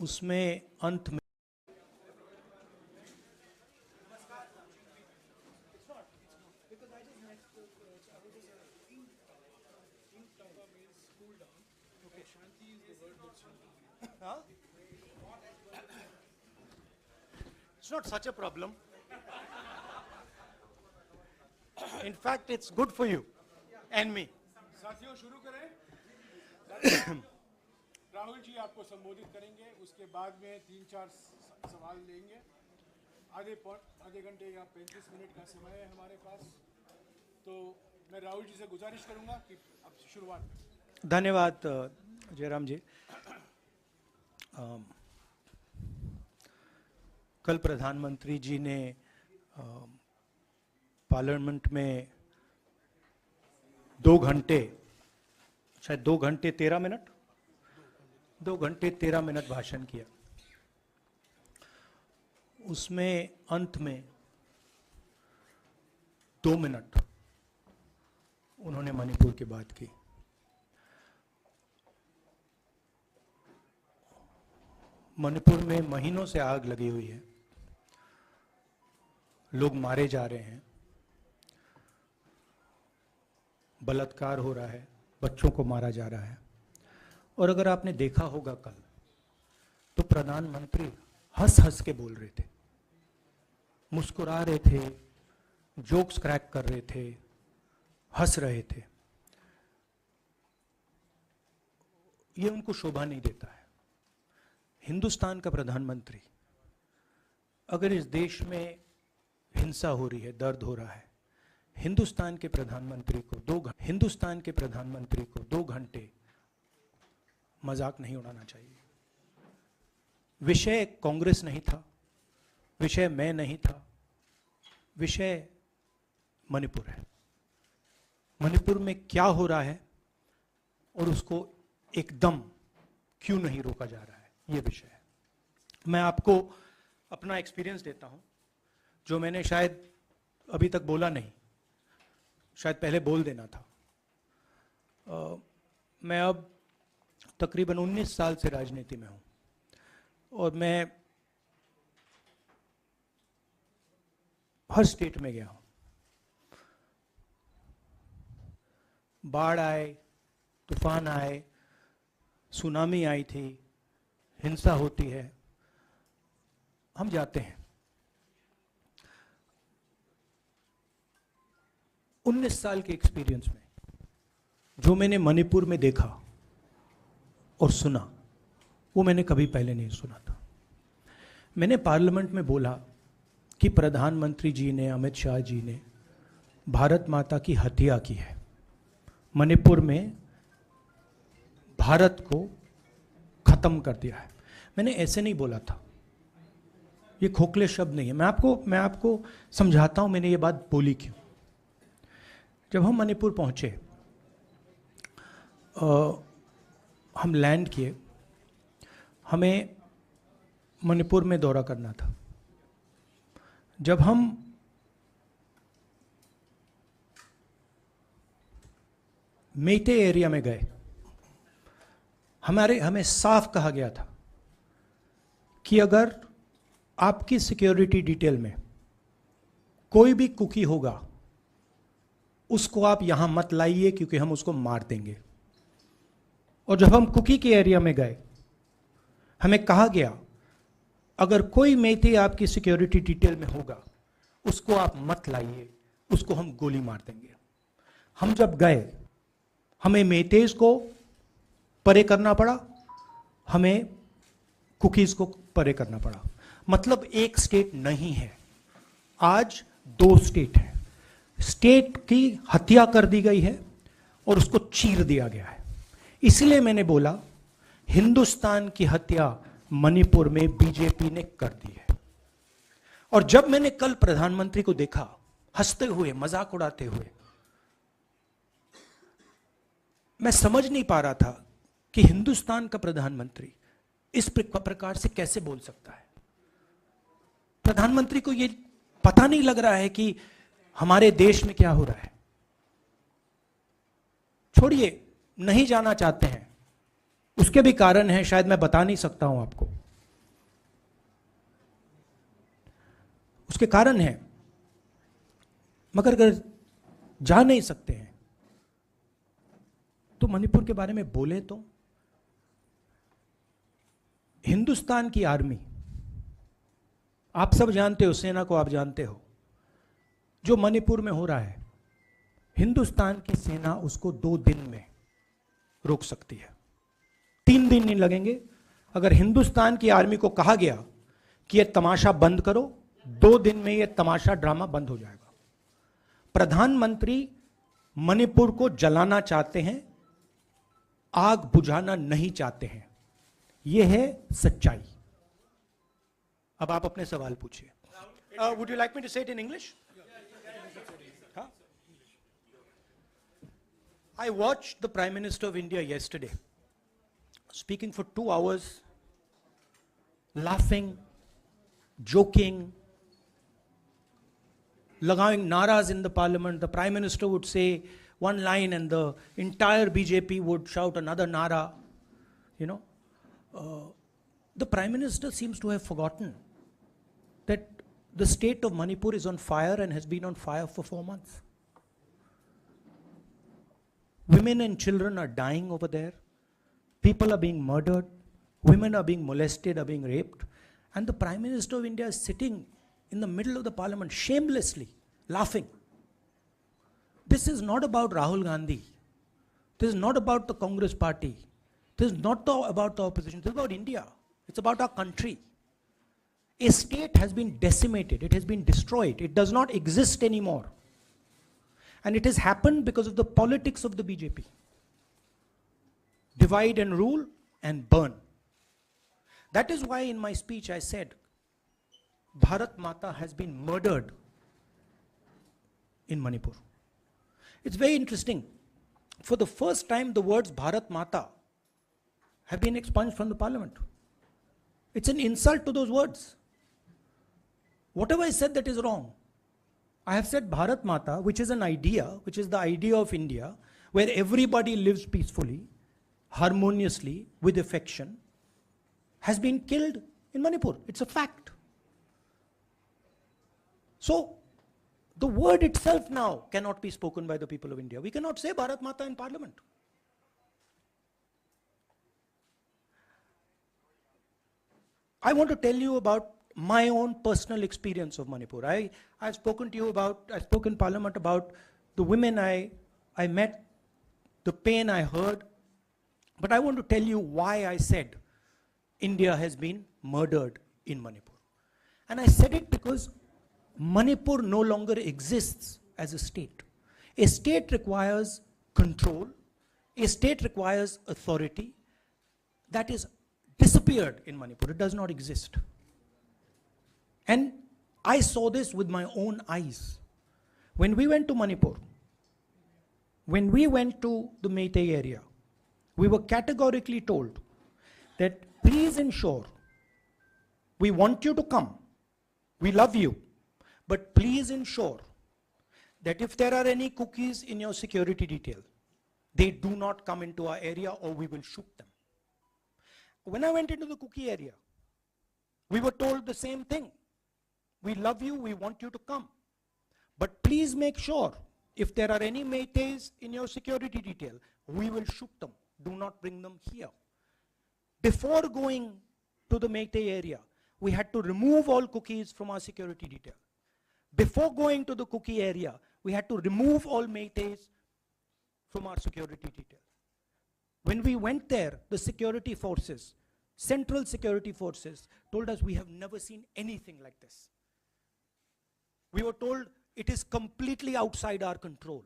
उसमें अंत में It's not such a problem. In fact, it's good for you and me. साथियों शुरू करें। राहुल जी आपको संबोधित करेंगे, उसके बाद में 3-4 सवाल लेंगे। आधे घंटे या 35 मिनट का समय है हमारे पास, तो मैं राहुल जी से गुजारिश करूंगा कि अब शुरुआत करें। धन्यवाद जयराम जी। कल प्रधानमंत्री जी ने पार्लियामेंट में 2 घंटे, शायद 2 घंटे 13 मिनट, 2 घंटे 13 मिनट भाषण किया। उसमें अंत में 2 मिनट उन्होंने मणिपुर की बात की। मणिपुर में महीनों से आग लगी हुई है, लोग मारे जा रहे हैं, बलात्कार हो रहा है, बच्चों को मारा जा रहा है। और अगर आपने देखा होगा कल, तो प्रधानमंत्री हंस हंस के बोल रहे थे, मुस्कुरा रहे थे, जोक्स क्रैक कर रहे थे, हंस रहे थे। ये उनको शोभा नहीं देता है। हिंदुस्तान का प्रधानमंत्री, अगर इस देश में हिंसा हो रही है, दर्द हो रहा है, हिंदुस्तान के प्रधानमंत्री को 2 घंटे मजाक नहीं उड़ाना चाहिए। विषय कांग्रेस नहीं था, विषय मैं नहीं था, विषय मणिपुर है। मणिपुर में क्या हो रहा है और उसको एकदम क्यों नहीं रोका जा रहा है, ये विषय है। मैं आपको अपना एक्सपीरियंस देता हूं, जो मैंने शायद अभी तक बोला नहीं, शायद पहले बोल देना था। मैं अब तकरीबन 19 साल से राजनीति में हूं और मैं हर स्टेट में गया हूं। बाढ़ आए, तूफान आए, सुनामी आई थी, हिंसा होती है, हम जाते हैं। 19 साल के एक्सपीरियंस में जो मैंने मणिपुर में देखा और सुना, वो मैंने कभी पहले नहीं सुना था। मैंने पार्लियामेंट में बोला कि प्रधानमंत्री जी ने, अमित शाह जी ने भारत माता की हत्या की है, मणिपुर में भारत को खत्म कर दिया है। मैंने ऐसे नहीं बोला था, ये खोखले शब्द नहीं है। मैं आपको समझाता हूं मैंने ये बात बोली क्यों। जब हम मणिपुर पहुंचे, हम लैंड किए, हमें मणिपुर में दौरा करना था। जब हम मेते एरिया में गए, हमें साफ कहा गया था कि अगर आपकी सिक्योरिटी डिटेल में कोई भी कुकी होगा, उसको आप यहां मत लाइए क्योंकि हम उसको मार देंगे। और जब हम कुकी के एरिया में गए, हमें कहा गया अगर कोई मेते आपकी सिक्योरिटी डिटेल में होगा, उसको आप मत लाइए, उसको हम गोली मार देंगे। हम जब गए, हमें मेतेज को परे करना पड़ा, हमें कुकीज को परे करना पड़ा। मतलब एक स्टेट नहीं है, आज 2 स्टेट है। स्टेट की हत्या कर दी गई है और उसको चीर दिया गया है। इसलिए मैंने बोला हिंदुस्तान की हत्या मणिपुर में बीजेपी ने कर दी है। और जब मैंने कल प्रधानमंत्री को देखा हंसते हुए, मजाक उड़ाते हुए, मैं समझ नहीं पा रहा था कि हिंदुस्तान का प्रधानमंत्री इस प्रकार से कैसे बोल सकता है। प्रधानमंत्री को यह पता नहीं लग रहा है कि हमारे देश में क्या हो रहा है। छोड़िए, नहीं जाना चाहते हैं, उसके भी कारण हैं, शायद मैं बता नहीं सकता हूं आपको। उसके कारण हैं, मगर अगर जा नहीं सकते हैं तो मणिपुर के बारे में बोले तो हिंदुस्तान की आर्मी, आप सब जानते हो, सेना को आप जानते हो, जो मणिपुर में हो रहा है, हिंदुस्तान की सेना उसको 2 दिन में रोक सकती है, 3 दिन नहीं लगेंगे। अगर हिंदुस्तान की आर्मी को कहा गया कि यह तमाशा बंद करो, 2 दिन में यह तमाशा ड्रामा बंद हो जाएगा। प्रधानमंत्री मणिपुर को जलाना चाहते हैं, आग बुझाना नहीं चाहते हैं, यह है सच्चाई। अब आप अपने सवाल पूछिए। Would you like me to say it in English? I watched the Prime Minister of India yesterday speaking for 2 hours, laughing, joking, लगाing naras in the parliament. The Prime Minister would say one line and the entire BJP would shout another nara. You know, the Prime Minister seems to have forgotten that the state of Manipur is on fire and has been on fire for 4 months. Women and children are dying over there. People are being murdered. Women are being molested, are being raped. And the Prime Minister of India is sitting in the middle of the parliament, shamelessly laughing. This is not about Rahul Gandhi. This is not about the Congress party. This is not about the opposition. This is about India. It's about our country. A state has been decimated. It has been destroyed. It does not exist anymore. And it has happened because of the politics of the BJP. Divide and rule and burn. That is why in my speech I said, Bharat Mata has been murdered in Manipur. It's very interesting. For the first time, the words Bharat Mata have been expunged from the parliament. It's an insult to those words. Whatever I said that is wrong. I have said Bharat Mata, which is an idea, which is the idea of India, where everybody lives peacefully, harmoniously, with affection, has been killed in Manipur. It's a fact. So, the word itself now cannot be spoken by the people of India. We cannot say Bharat Mata in parliament. I want to tell you about my own personal experience of Manipur. I've spoken to you about, I spoke in parliament about the women I met, the pain I heard, but I want to tell you why I said India has been murdered in Manipur. And I said it because Manipur no longer exists as a state. A state requires control, a state requires authority. That is disappeared in Manipur. It does not exist. And I saw this with my own eyes. When we went to Manipur, when we went to the Meitei area, we were categorically told that please ensure, we want you to come, we love you, but please ensure that if there are any cookies in your security detail, they do not come into our area or we will shoot them. When I went into the cookie area, we were told the same thing. We love you, we want you to come. But please make sure, if there are any Meiteis in your security detail, we will shoot them. Do not bring them here. Before going to the Meitei area, we had to remove all cookies from our security detail. Before going to the cookie area, we had to remove all Meiteis from our security detail. When we went there, the security forces, central security forces, told us we have never seen anything like this. We were told it is completely outside our control.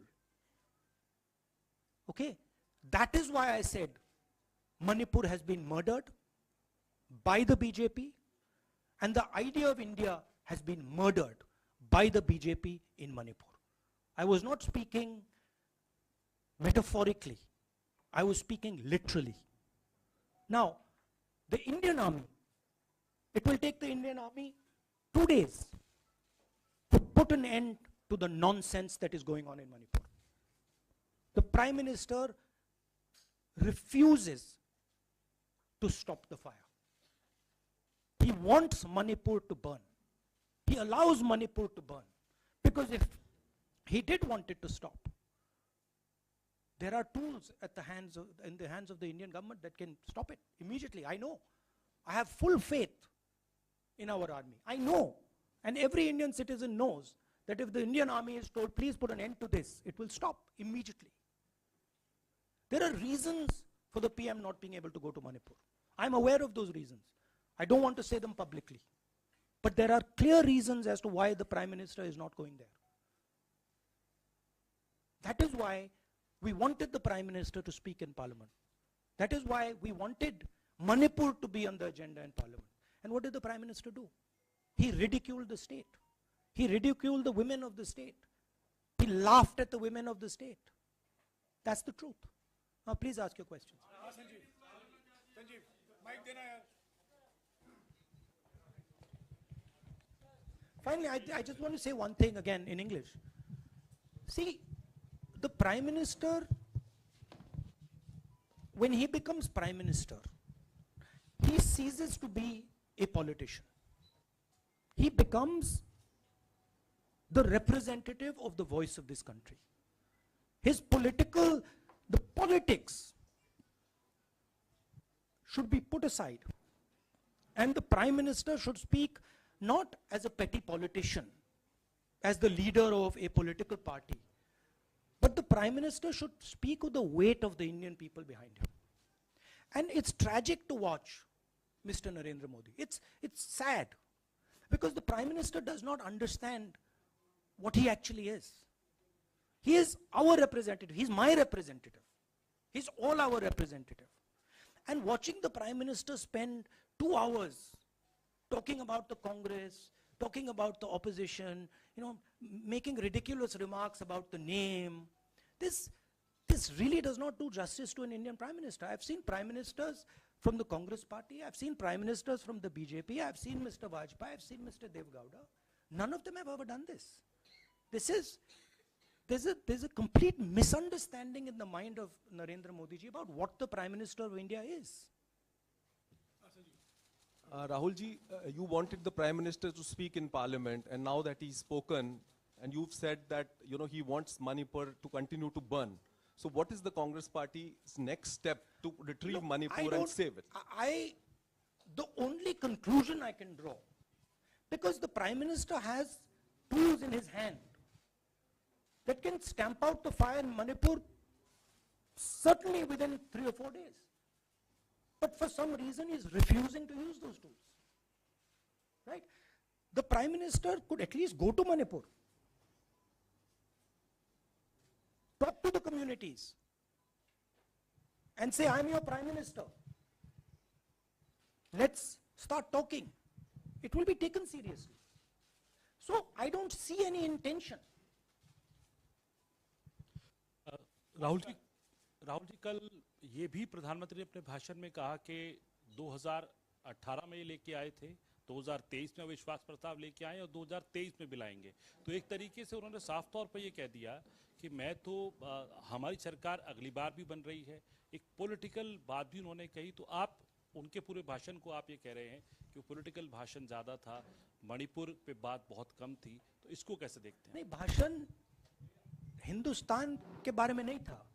Okay? That is why I said Manipur has been murdered by the BJP and the idea of India has been murdered by the BJP in Manipur. I was not speaking metaphorically. I was speaking literally. Now, the Indian army, it will take the Indian army 2 days to put an end to the nonsense that is going on in Manipur. The Prime Minister refuses to stop the fire. He wants Manipur to burn. He allows Manipur to burn. Because if he did want it to stop, there are tools in the hands of the Indian government that can stop it immediately. I know. I have full faith in our army. I know. And every Indian citizen knows that if the Indian army is told, please put an end to this, it will stop immediately. There are reasons for the PM not being able to go to Manipur. I'm aware of those reasons. I don't want to say them publicly. But there are clear reasons as to why the Prime Minister is not going there. That is why we wanted the Prime Minister to speak in Parliament. That is why we wanted Manipur to be on the agenda in Parliament. And what did the Prime Minister do? He ridiculed the state. He ridiculed the women of the state. He laughed at the women of the state. That's the truth. Now please ask your questions. Sanjeev mike देना यार. Finally, I just want to say one thing again in English. See, the Prime Minister, when he becomes Prime Minister, he ceases to be a politician. He becomes the representative of the voice of this country. The politics should be put aside. And the Prime Minister should speak not as a petty politician, as the leader of a political party, but the Prime Minister should speak with the weight of the Indian people behind him. And it's tragic to watch Mr. Narendra Modi. It's sad, because the Prime Minister does not understand what he actually is. He is our representative. He's my representative. He's all our representative. And watching the Prime Minister spend 2 hours talking about the Congress, talking about the opposition, making ridiculous remarks about the name, this really does not do justice to an Indian Prime Minister. I've seen Prime Ministers from the Congress party, I've seen Prime Ministers from the BJP, I've seen Mr. Vajpayee, I've seen Mr. Dev Gowda. None of them have ever done this. There's a complete misunderstanding in the mind of Narendra Modi ji about what the Prime Minister of India is. Rahul ji, you wanted the Prime Minister to speak in Parliament, and now that he's spoken, and you've said that he wants Manipur to continue to burn. So what is the Congress Party's next step to retrieve Manipur and save it? The only conclusion I can draw, because the Prime Minister has tools in his hand that can stamp out the fire in Manipur certainly within 3 or 4 days. But for some reason he's refusing to use those tools. Right? The Prime Minister could at least go to Manipur, talk to the communities, and say, I'm your Prime Minister. Let's start talking. It will be taken seriously. So I don't see any intention. Rahul ji कल ये भी प्रधानमंत्री ने अपने भाषण में कहा कि 2018 में ये लेके आए थे, 2023 में विश्वास प्रस्ताव लेके आए और 2023 में भी लाएंगे. तो एक तरीके से उन्होंने साफ तौर पर ये कह दिया कि मैं तो हमारी सरकार अगली बार भी बन रही है. एक पॉलिटिकल बात भी उन्होंने कही. तो आप उनके पूरे भाषण को आप ये कह रहे हैं कि पॉलिटिकल भाषण ज़्यादा था, मणिपुर पे बात बहुत कम थी. तो इसको कैसे देखते हैं? नहीं, भाषण हिंदुस्तान के बारे में नहीं था.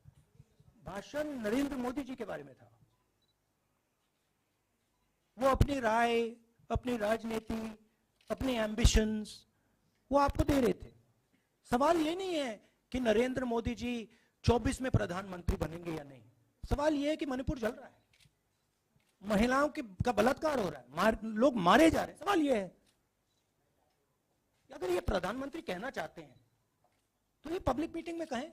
भाषण नरेंद्र मोदी जी के बारे में था. वो अपनी राय, अपनी राजनीति, अपने एम्बिशंस वो आपको दे रहे थे. सवाल ये नहीं है कि नरेंद्र मोदी जी 24 में प्रधानमंत्री बनेंगे या नहीं. सवाल ये है कि मणिपुर जल रहा है, महिलाओं का बलात्कार हो रहा है, लोग मारे जा रहे हैं. सवाल ये है, अगर ये प्रधानमंत्री कहना चाहते हैं तो ये पब्लिक मीटिंग में कहें.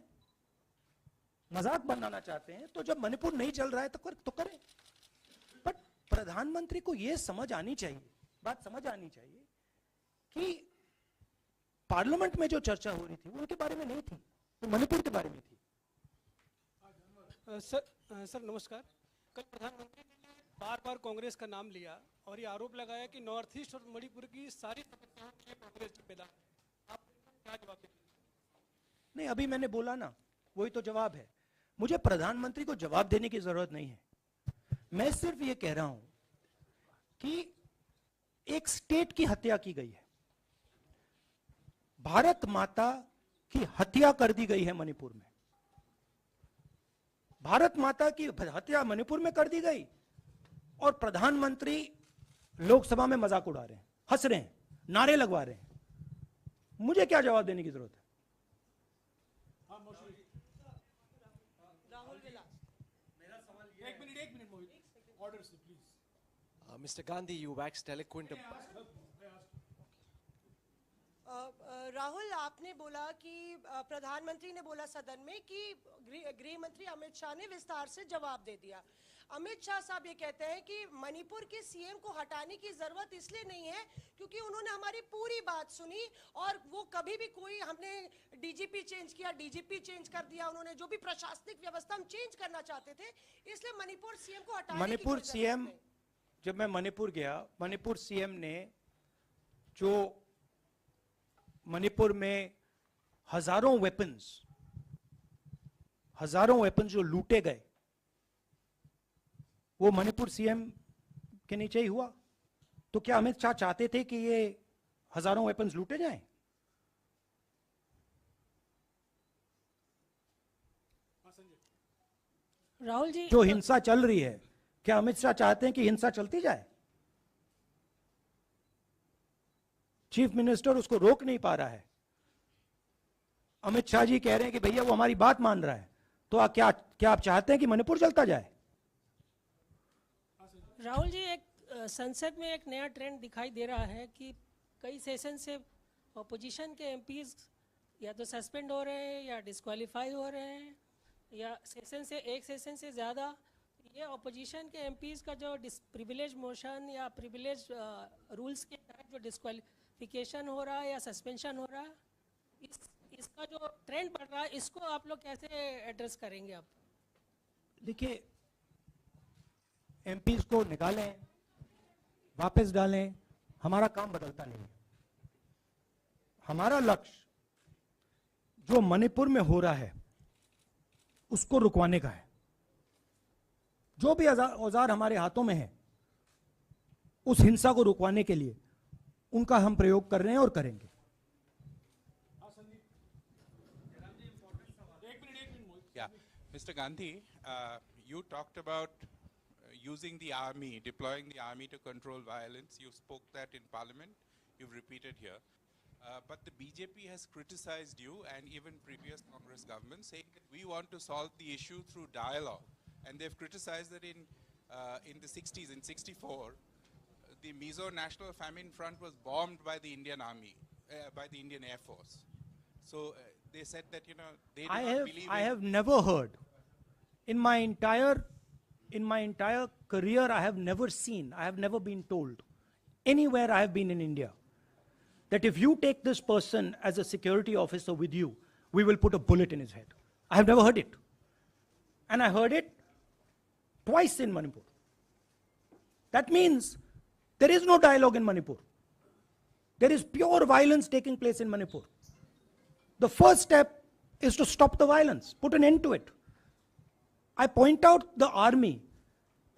मजाक बनाना चाहते हैं तो जब मणिपुर नहीं चल रहा है तो करें. बट प्रधानमंत्री को ये समझ आनी चाहिए, बात समझ आनी चाहिए कि पार्लियामेंट में जो चर्चा हो रही थी वो उनके बारे में नहीं थी, वो मणिपुर के बारे में थी. सर नमस्कार. कल प्रधानमंत्री ने बार बार कांग्रेस का नाम लिया और ये आरोप लगाया कि नॉर्थ ईस्ट और मणिपुर की सारी समस्याओं के कांग्रेस जिम्मेदार. आप क्या जवाब देंगे? नहीं, अभी मैंने बोला ना, वही तो जवाब है. मुझे प्रधानमंत्री को जवाब देने की जरूरत नहीं है. मैं सिर्फ ये कह रहा हूं कि एक स्टेट की हत्या की गई है. भारत माता की हत्या कर दी गई है मणिपुर में। भारत माता की हत्या मणिपुर में कर दी गई और प्रधानमंत्री लोकसभा में मजाक उड़ा रहे हैं, हंस रहे हैं, नारे लगवा रहे हैं। मुझे क्या जवाब देने की जरूरत है? एक मिनट मोहित, ऑर्डर से please. Mr. Gandhi, you waxed eloquent. Rahul, आपने बोला कि प्रधानमंत्री ने बोला सदन में कि गृह मंत्री अमित शाह ने विस्तार से जवाब दे दिया। अमित शाह साहब ये कहते हैं कि मणिपुर के सीएम को हटाने की जरूरत इसलिए नहीं है क्योंकि उन्होंने हमारी पूरी बात सुनी और वो कभी भी कोई, हमने डीजीपी चेंज किया, डीजीपी चेंज कर दिया, उन्होंने जो भी प्रशासनिक व्यवस्था हम चेंज करना चाहते थे, इसलिए मणिपुर सीएम को हटाने मणिपुर सीएम, जब मैं मणिपुर गया, मणिपुर सीएम ने जो मणिपुर में हजारों वेपन्स जो लूटे गए, वो मणिपुर सीएम के नीचे ही हुआ। तो क्या अमित शाह चाहते थे कि ये हजारों वेपन्स लूटे जाएं? राहुल जी, जो हिंसा चल रही है, क्या अमित शाह चाहते हैं कि हिंसा चलती जाए? चीफ मिनिस्टर उसको रोक नहीं पा रहा है। अमित शाह जी कह रहे हैं कि भैया वो हमारी बात मान रहा है, तो क्या आप चाहते हैं कि मणिपुर चलता जाए? राहुल जी, एक संसद में एक नया ट्रेंड दिखाई दे रहा है कि कई सेशन से ऑपोजिशन के एमपीज या तो सस्पेंड हो रहे हैं या डिस्क्वालीफाई हो रहे हैं, या एक सेशन से ज़्यादा। ये ऑपोजिशन के एमपीज का जो प्रिविलेज मोशन या प्रिविलेज रूल्स के तहत जो डिस्क्वालिफिकेशन हो रहा है या सस्पेंशन हो रहा है, इसका जो ट्रेंड बढ़ रहा है, इसको आप लोग कैसे एड्रेस करेंगे? आप देखिए, एमपीज को निकालें, वापस डालें, हमारा काम बदलता नहीं है। हमारा लक्ष्य जो मणिपुर में हो रहा है उसको रुकवाने का है। जो भी औजार हमारे हाथों में है, उस हिंसा को रुकवाने के लिए उनका हम प्रयोग कर रहे हैं और करेंगे। Yeah, Mr. Gandhi, you talked about using the army, deploying the army to control violence. You spoke that in Parliament. You've repeated here. But the BJP has criticized you and even previous Congress governments, saying that we want to solve the issue through dialogue. And they've criticized that in the 60s, in 64, the Mizo National Famine Front was bombed by the Indian Army, by the Indian Air Force. So they said that, you know, they do not believe I have never heard in my entire career, I have never been told anywhere I have been in India that if you take this person as a security officer with you, we will put a bullet in his head. I have never heard it. And I heard it twice in Manipur. That means there is no dialogue in Manipur. There is pure violence taking place in Manipur. The first step is to stop the violence, put an end to it. I point out the army,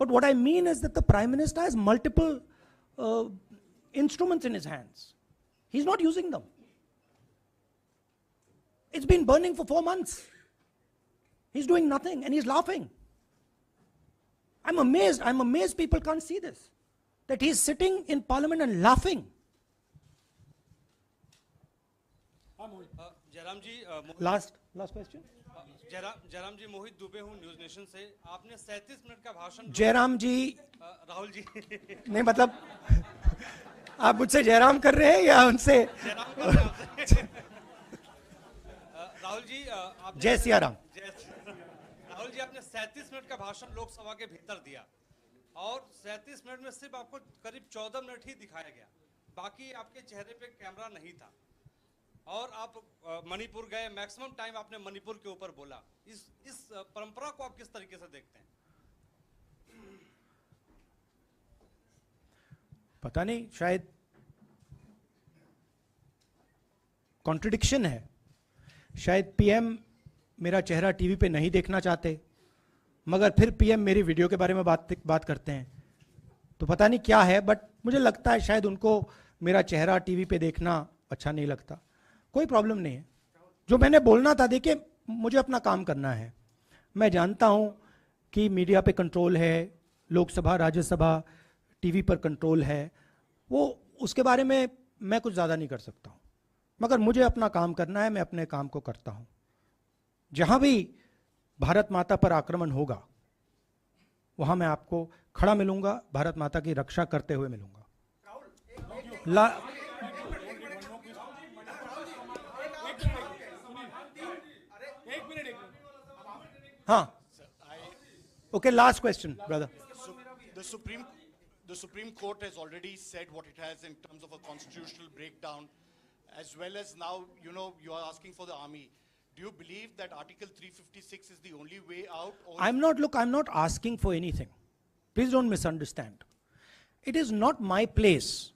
but what I mean is that the Prime Minister has multiple instruments in his hands. He's not using them. It's been burning for 4 months. He's doing nothing and he's laughing. I'm amazed people can't see this. That he's sitting in Parliament and laughing. Jairam ji, Last question. Jairam जी, मोहित दुबे हूँ news nation से। आपने 37 minute का भाषण। जयराम जी, राहुल जी नहीं मतलब आप मुझसे जयराम कर रहे हैं या उनसे? राहुल जी, जय सिया राम। राहुल जी, आपने 37 मिनट का भाषण लोकसभा के भीतर दिया और 37 मिनट में सिर्फ आपको करीब 14 मिनट ही दिखाया गया, बाकी आपके चेहरे पे कैमरा नहीं था और आप मणिपुर गए, मैक्सिमम टाइम आपने मणिपुर के ऊपर बोला। इस परंपरा को आप किस तरीके से देखते हैं? पता नहीं, शायद कॉन्ट्रडिक्शन है। शायद पीएम मेरा चेहरा टीवी पे नहीं देखना चाहते, मगर फिर पीएम मेरी वीडियो के बारे में बात करते हैं। तो पता नहीं क्या है, बट मुझे लगता है शायद उनको मेरा चेहरा टीवी पे देखना अच्छा नहीं लगता। कोई प्रॉब्लम नहीं है। जो मैंने बोलना था, देखिए मुझे अपना काम करना है। मैं जानता हूं कि मीडिया पे कंट्रोल है, लोकसभा राज्यसभा टीवी पर कंट्रोल है, वो उसके बारे में मैं कुछ ज़्यादा नहीं कर सकता हूं, मगर मुझे अपना काम करना है, मैं अपने काम को करता हूं। जहां भी भारत माता पर आक्रमण होगा वहां मैं आपको खड़ा मिलूंगा, भारत माता की रक्षा करते हुए मिलूंगा। हाँ, okay, last question, brother. The Supreme Court has already said what it has in terms of a constitutional breakdown, as well as now, you are asking for the army. Do you believe that Article 356 is the only way out? I'm not asking for anything. Please don't misunderstand. It is not my place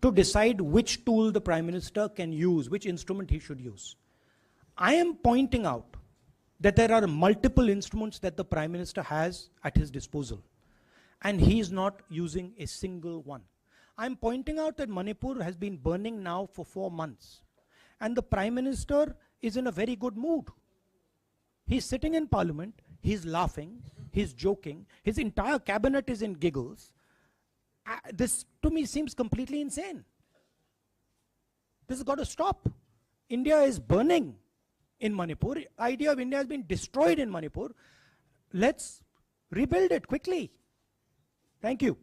to decide which tool the Prime Minister can use, which instrument he should use. I am pointing out that there are multiple instruments that the Prime Minister has at his disposal, and he is not using a single one. I'm pointing out that Manipur has been burning now for 4 months, and the Prime Minister is in a very good mood. He's sitting in Parliament, he's laughing, he's joking, his entire cabinet is in giggles. This to me seems completely insane. This has got to stop. India is burning in Manipur. The idea of India has been destroyed in Manipur. Let's rebuild it quickly. Thank you.